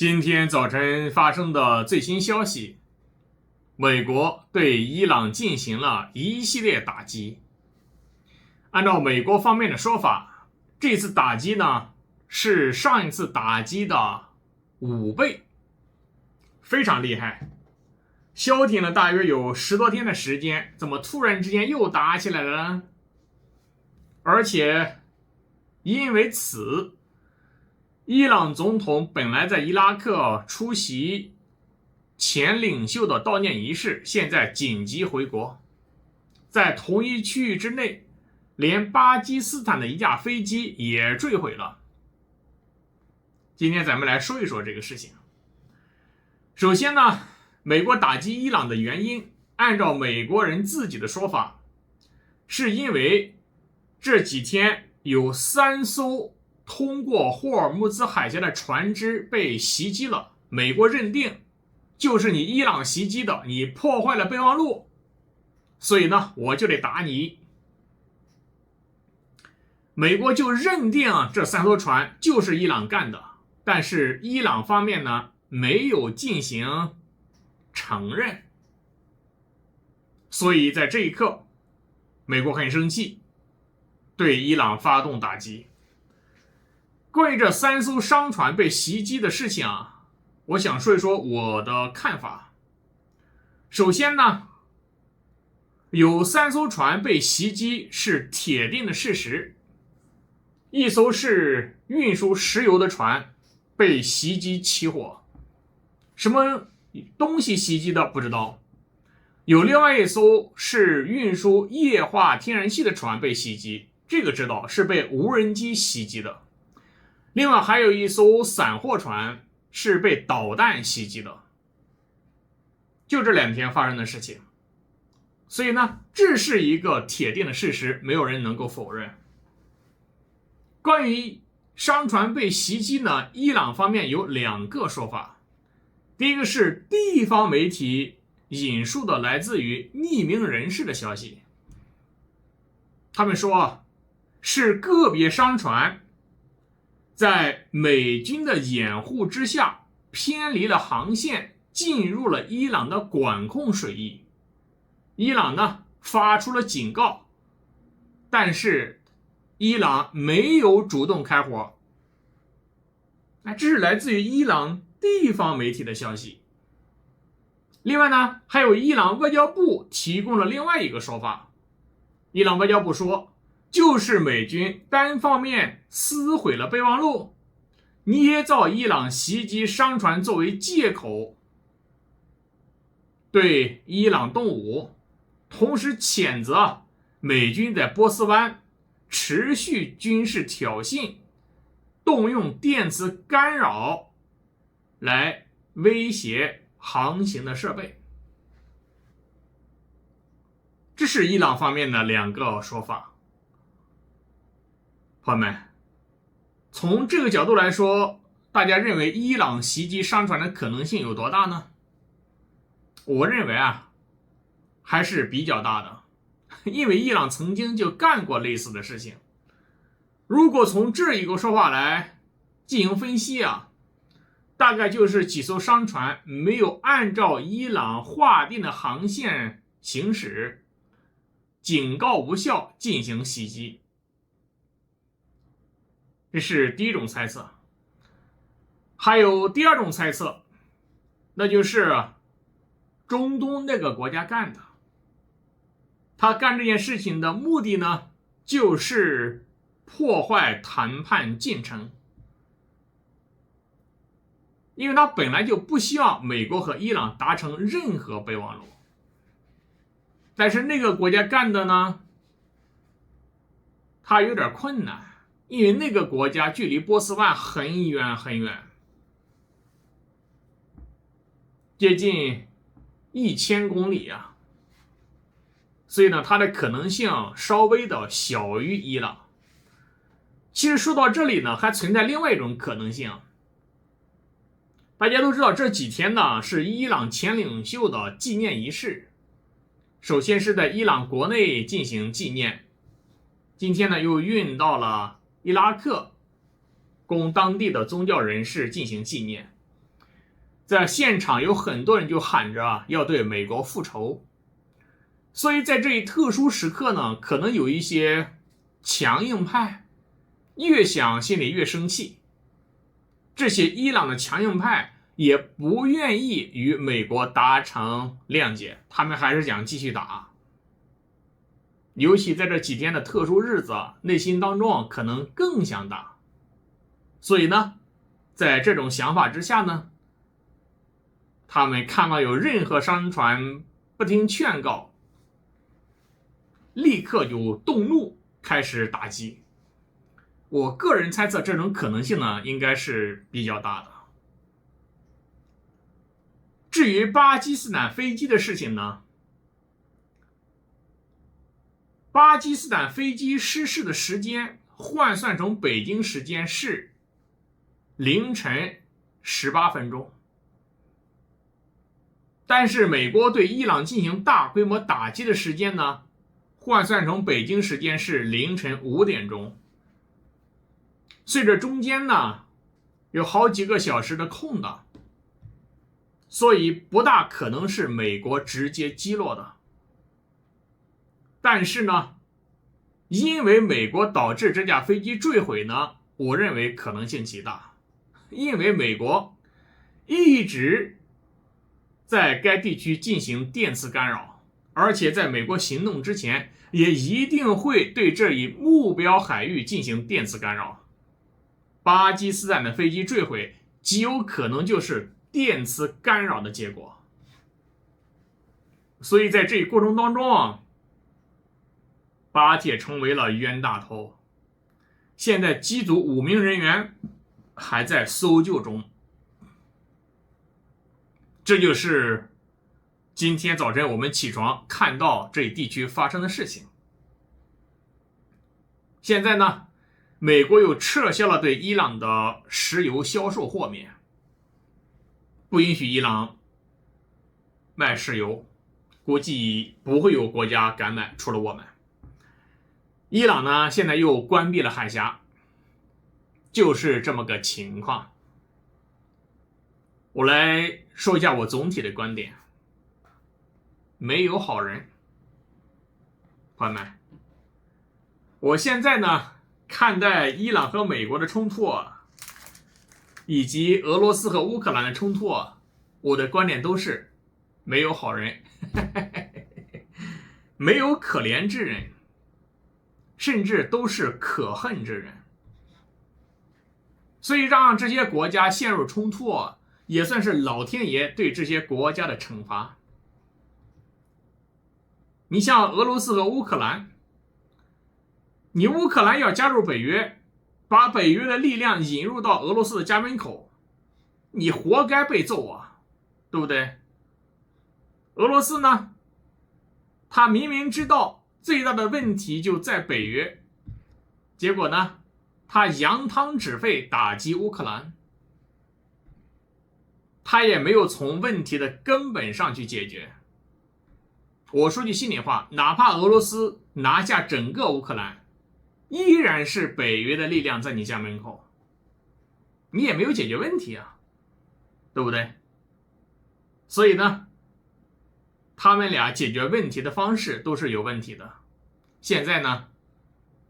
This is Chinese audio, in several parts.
今天早晨发生的最新消息，美国对伊朗进行了一系列打击。按照美国方面的说法，这次打击呢是上一次打击的5倍，非常厉害。消停了大约有10多天的时间，怎么突然之间又打起来了呢？而且因为此，伊朗总统本来在伊拉克出席前领袖的悼念仪式，现在紧急回国。在同一区域之内，连巴基斯坦的一架飞机也坠毁了。今天咱们来说一说这个事情。首先呢，美国打击伊朗的原因，按照美国人自己的说法，是因为这几天有3艘通过霍尔木兹海峡的船只被袭击了，美国认定就是你伊朗袭击的，你破坏了备忘录，所以呢我就得打你。美国就认定这3艘船就是伊朗干的，但是伊朗方面呢没有进行承认，所以在这一刻美国很生气，对伊朗发动打击。关于这3艘商船被袭击的事情我想说一说我的看法。首先呢，有3艘船被袭击是铁定的事实。一艘是运输石油的船被袭击起火，什么东西袭击的不知道。有另外一艘是运输液化天然气的船被袭击，这个知道是被无人机袭击的。另外还有一艘散货船是被导弹袭击的，就这2天发生的事情。所以呢，这是一个铁定的事实，没有人能够否认。关于商船被袭击呢，伊朗方面有2个说法。第一个是地方媒体引述的来自于匿名人士的消息，他们说是个别商船在美军的掩护之下偏离了航线，进入了伊朗的管控水域。伊朗呢发出了警告，但是伊朗没有主动开火。这是来自于伊朗地方媒体的消息。另外呢，还有伊朗外交部提供了另外一个说法。伊朗外交部说，就是美军单方面撕毁了备忘录，捏造伊朗袭击商船作为借口，对伊朗动武，同时谴责美军在波斯湾持续军事挑衅，动用电磁干扰来威胁航行的设备。这是伊朗方面的2个说法。朋友们，从这个角度来说，大家认为伊朗袭击商船的可能性有多大呢？我认为还是比较大的，因为伊朗曾经就干过类似的事情。如果从这一个说法来进行分析大概就是几艘商船没有按照伊朗划定的航线行驶，警告无效进行袭击。这是第一种猜测。还有第2种猜测，那就是中东那个国家干的。他干这件事情的目的呢，就是破坏谈判进程。因为他本来就不希望美国和伊朗达成任何备忘录，但是那个国家干的呢，他有点困难，因为那个国家距离波斯湾很远很远，接近1000公里所以呢，它的可能性稍微的小于伊朗。其实说到这里呢，还存在另外一种可能性。大家都知道这几天呢是伊朗前领袖的纪念仪式，首先是在伊朗国内进行纪念，今天呢又运到了伊拉克，供当地的宗教人士进行纪念。在现场有很多人就喊着要对美国复仇。所以在这一特殊时刻呢，可能有一些强硬派越想心里越生气，这些伊朗的强硬派也不愿意与美国达成谅解，他们还是想继续打。尤其在这几天的特殊日子，内心当中可能更想打。所以呢，在这种想法之下呢，他们看到有任何商船不听劝告，立刻就动怒，开始打击。我个人猜测这种可能性呢，应该是比较大的。至于巴基斯坦飞机的事情呢，巴基斯坦飞机失事的时间换算成北京时间是凌晨18分钟，但是美国对伊朗进行大规模打击的时间呢，换算成北京时间是凌晨5点钟。所以这中间呢有好几个小时的空档，所以不大可能是美国直接击落的。但是呢，因为美国导致这架飞机坠毁呢，我认为可能性极大。因为美国一直在该地区进行电磁干扰，而且在美国行动之前也一定会对这一目标海域进行电磁干扰。巴基斯坦的飞机坠毁极有可能就是电磁干扰的结果。所以在这一过程当中，巴铁成为了冤大头。现在机组5名人员还在搜救中。这就是今天早晨我们起床看到这一地区发生的事情。现在呢，美国又撤销了对伊朗的石油销售豁免，不允许伊朗卖石油，估计不会有国家敢买，除了我们。伊朗呢，现在又关闭了海峡，就是这么个情况。我来说一下我总体的观点。没有好人，朋友们，我现在呢看待伊朗和美国的冲突，以及俄罗斯和乌克兰的冲突，我的观点都是没有好人，没有可怜之人，甚至都是可恨之人。所以让这些国家陷入冲突，也算是老天爷对这些国家的惩罚。你像俄罗斯和乌克兰，你乌克兰要加入北约，把北约的力量引入到俄罗斯的家门口，你活该被揍啊，对不对？俄罗斯呢，他明明知道最大的问题就在北约，结果呢，他扬汤止沸打击乌克兰，他也没有从问题的根本上去解决。我说句心里话，哪怕俄罗斯拿下整个乌克兰，依然是北约的力量在你家门口，你也没有解决问题啊，对不对？所以呢，他们俩解决问题的方式都是有问题的。现在呢，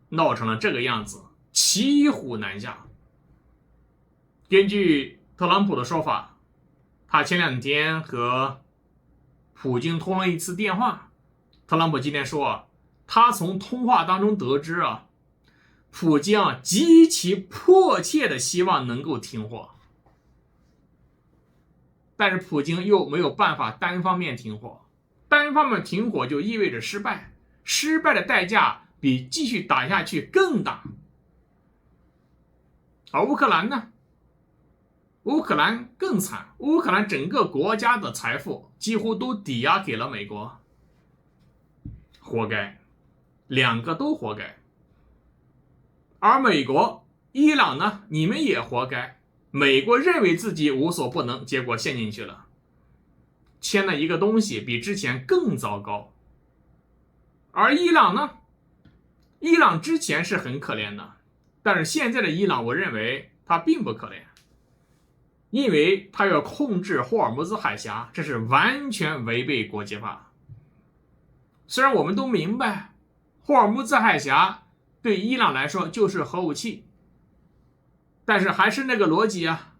闹成了这个样子，骑虎难下。根据特朗普的说法，他前2天和普京通了一次电话。特朗普今天说，他从通话当中得知普京极其迫切的希望能够停火，但是普京又没有办法单方面停火，单方面停火就意味着失败，失败的代价比继续打下去更大。而乌克兰呢？乌克兰更惨，乌克兰整个国家的财富几乎都抵押给了美国，活该，两个都活该。而美国、伊朗呢，你们也活该。美国认为自己无所不能，结果陷进去了，签了一个东西比之前更糟糕。而伊朗呢？伊朗之前是很可怜的，但是现在的伊朗，我认为他并不可怜。因为他要控制霍尔木兹海峡，这是完全违背国际法。虽然我们都明白，霍尔木兹海峡对伊朗来说就是核武器，但是还是那个逻辑啊，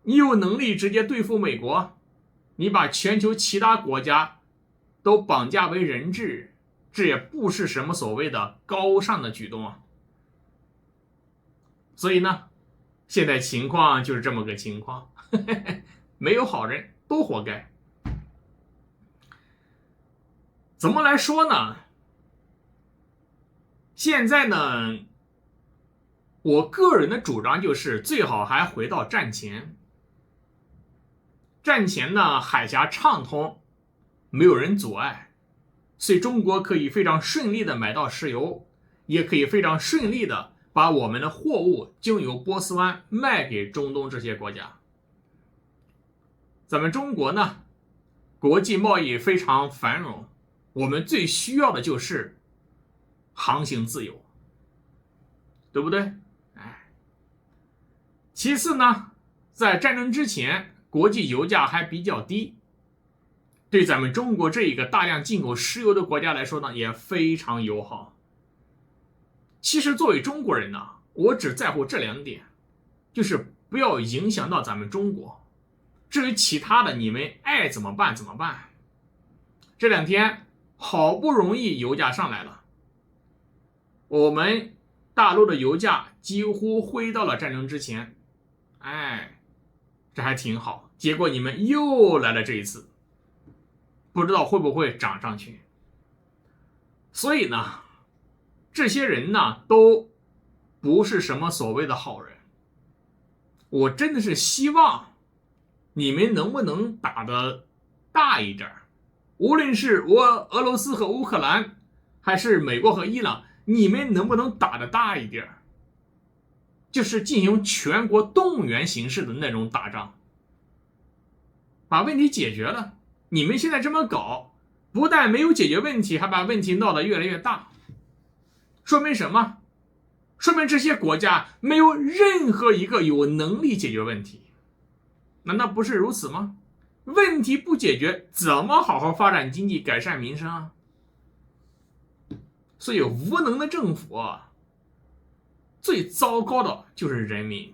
你有能力直接对付美国，你把全球其他国家都绑架为人质，这也不是什么所谓的高尚的举动啊。所以呢，现在情况就是这么个情况，没有好人，都活该。怎么来说呢？现在呢，我个人的主张就是最好还回到战前。战前呢，海峡畅通，没有人阻碍，所以中国可以非常顺利的买到石油，也可以非常顺利的把我们的货物经由波斯湾卖给中东这些国家。咱们中国呢，国际贸易非常繁荣，我们最需要的就是航行自由，对不对？其次呢，在战争之前，国际油价还比较低，对咱们中国这一个大量进口石油的国家来说呢，也非常友好。其实作为中国人呢，我只在乎这2点，就是不要影响到咱们中国。至于其他的，你们爱怎么办怎么办。这2天好不容易油价上来了，我们大陆的油价几乎回到了战争之前，这还挺好。结果你们又来了这一次，不知道会不会涨上去。所以呢，这些人呢都不是什么所谓的好人。我真的是希望你们能不能打得大一点，无论是俄罗斯和乌克兰，还是美国和伊朗，你们能不能打得大一点，就是进行全国动员形式的那种打仗，把问题解决了。你们现在这么搞，不但没有解决问题，还把问题闹得越来越大。说明什么？说明这些国家没有任何一个有能力解决问题。难道不是如此吗？问题不解决，怎么好好发展经济、改善民生啊？所以无能的政府最糟糕的就是人民。